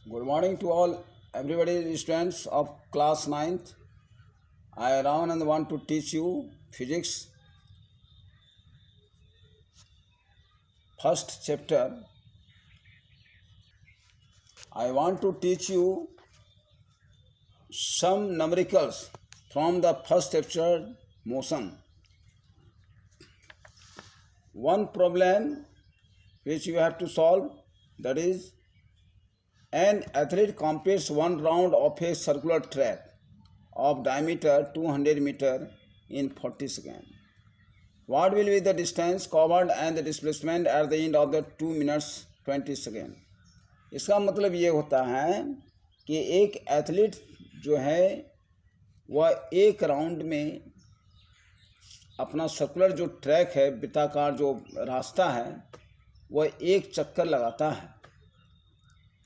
Good morning to all, everybody, students of class 9th. I Ramanand want to teach you physics, first chapter. I want to teach you some numericals from the first chapter, motion. One problem which you have to solve, that is, an athlete completes one round of a circular track of diameter 200 meter in 40 seconds. What will be the distance covered and the displacement at the end of the 2 minutes 20 seconds? इसका मतलब ये होता है कि एक athlete जो है वह एक राउंड में अपना सर्कुलर जो ट्रैक है, वृत्ताकार जो रास्ता है, वह एक चक्कर लगाता है,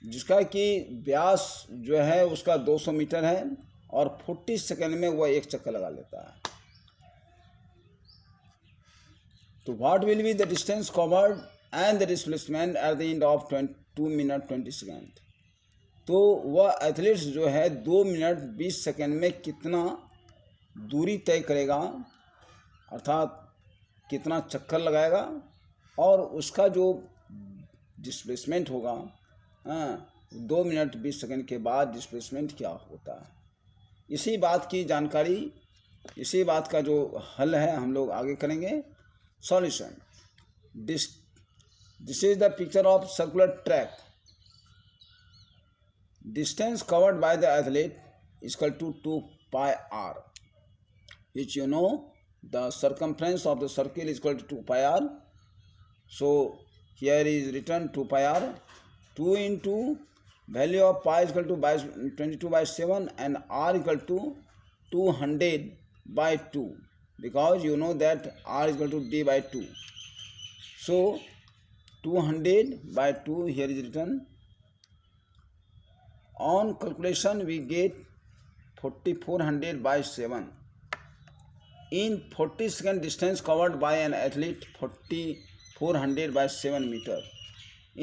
जिसका कि व्यास जो है उसका 200 मीटर है और 40 सेकंड में वह एक चक्कर लगा लेता है. तो what will be the distance covered and the displacement at the end of 2 minute 20 second. तो वह एथलीट्स जो है 2 मिनट 20 सेकेंड में कितना दूरी तय करेगा, अर्थात कितना चक्कर लगाएगा, और उसका जो डिस्प्लेसमेंट होगा 2 मिनट 20 सेकेंड के बाद डिस्प्लेसमेंट क्या होता है. इसी बात की जानकारी, इसी बात का जो हल है हम लोग आगे करेंगे. Solution. This is the picture of circular track. Distance covered by the athlete is equal to 2 pi r, which you know the circumference of the circle is equal to 2 pi r. So here is written 2 pi r. 2 into value of pi is equal to 22/7 and r equal to 200/2. Because you know that r is equal to d by 2. So 200/2 here is written. On calculation we get 4400/7. In 40 second distance covered by an athlete 4400/7 meter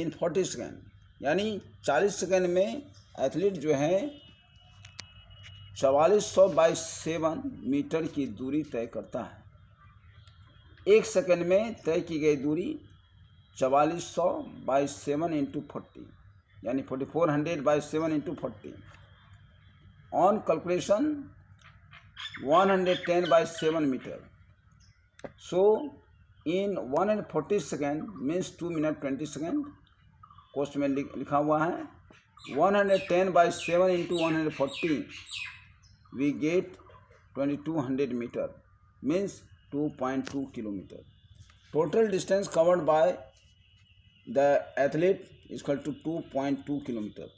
in 40 second, यानी 40 second में athlete जो है 4400/7 metre की दूरी तय करता है. एक सेकंड में तय की गई दूरी 4400/7 इंटू 40, यानी 4400/7 into 40. On calculation 110/7 metre. So in 140 second means 2 minute 20 second. Question में लिखा हुआ है 110/7 into 140 we get 2200 meter, means 2.2 kilometer. Total distance covered by the athlete is equal to 2.2 kilometer.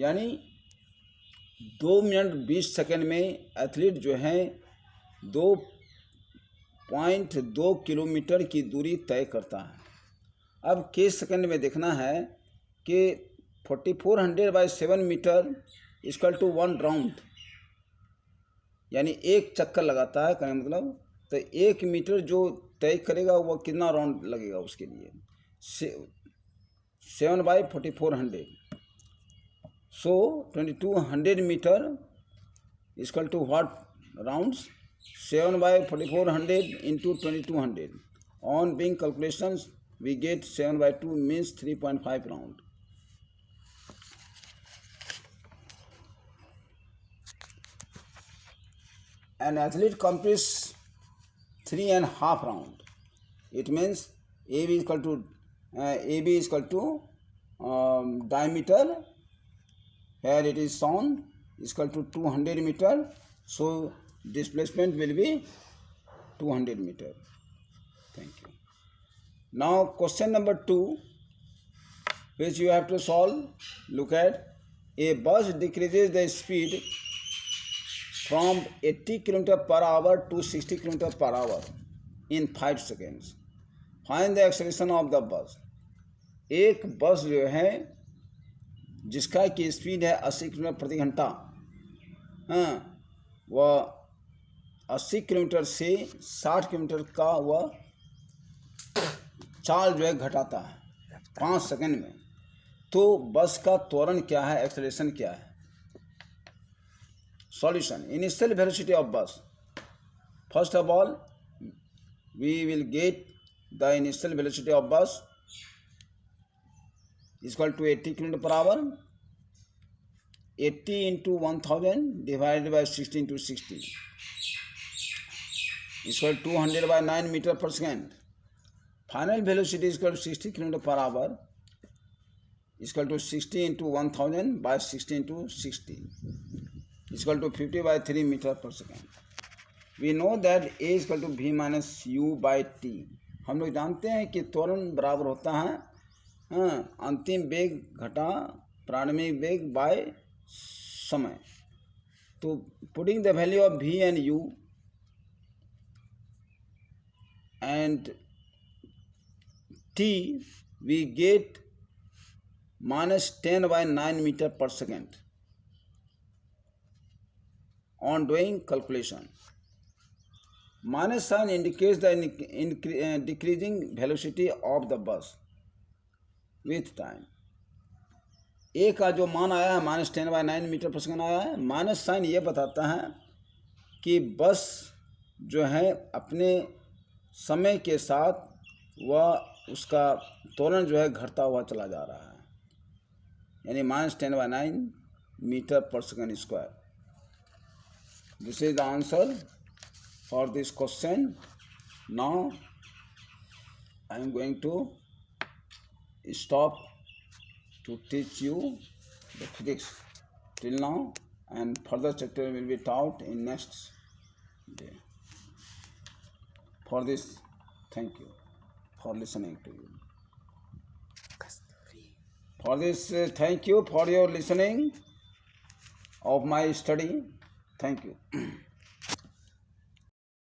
यानी 2 मिनट 20 सेकेंड में एथलीट जो है 2.2 kilometre की दूरी तय करता है. अब के सेकेंड में देखना है कि 4400/7 metre is equal to 1 round, यानी एक चक्कर लगाता है. कहने मतलब तो 1 मीटर जो तय करेगा वह कितना राउंड लगेगा उसके लिए 7/4400. So 2200 metre equal to what rounds 7/4400 into 2200. On being calculations we get 7/2 means 3.5 round. An athlete completes 3.5 round. It means AB is equal to diameter. Here it is shown is equal to 200 meter. So displacement will be 200 meter. Thank you. Now question number 2, which you have to solve. Look at, a bus decreases the speed from 80 km per hour to 60 km per hour in 5 seconds. Find the acceleration of the bus. एक बस जो है जिसका की speed है 80 kilometre प्रति घंटा, वह 80 किलोमीटर से 60 किलोमीटर का वह चाल जो है घटाता है 5 सेकंड में. तो बस का त्वरण क्या है, एक्सेलरेशन क्या है? सॉल्यूशन, इनिशियल वेलोसिटी ऑफ बस. First of all we will get the initial velocity of bus is equal to 80 km per hour. 80 into 1000 divided by 16 into 60 is equal to 200 by 9 meter per second. Final velocity is equal to 60 km per hour is equal to 60 into 1000 by 16 into 60 is equal to 50 by 3 meter per second. We know that a is equal to v minus u by t. हम लोग जानते हैं कि त्वरण बराबर होता है अंतिम वेग घटा प्रारंभिक वेग बाय समय. तो putting the value of v and u and t, we get minus 10 by 9 meter per second on doing calculation. Minus sign indicates the decreasing velocity of the bus with time. ए का जो मान आया है minus 10 by 9 metre पर second आया है. Minus sign ये बताता है कि बस जो है अपने समय के साथ वह उसका त्वरण जो है घटता हुआ चला जा रहा है, यानी माइनस 10 by 9 मीटर पर second square. This is the answer for this question. Now I am going to stop to teach you the physics till now, and further chapter will be taught in next day. For this, thank you for listening to you. For this, thank you for your listening of my study. Thank you.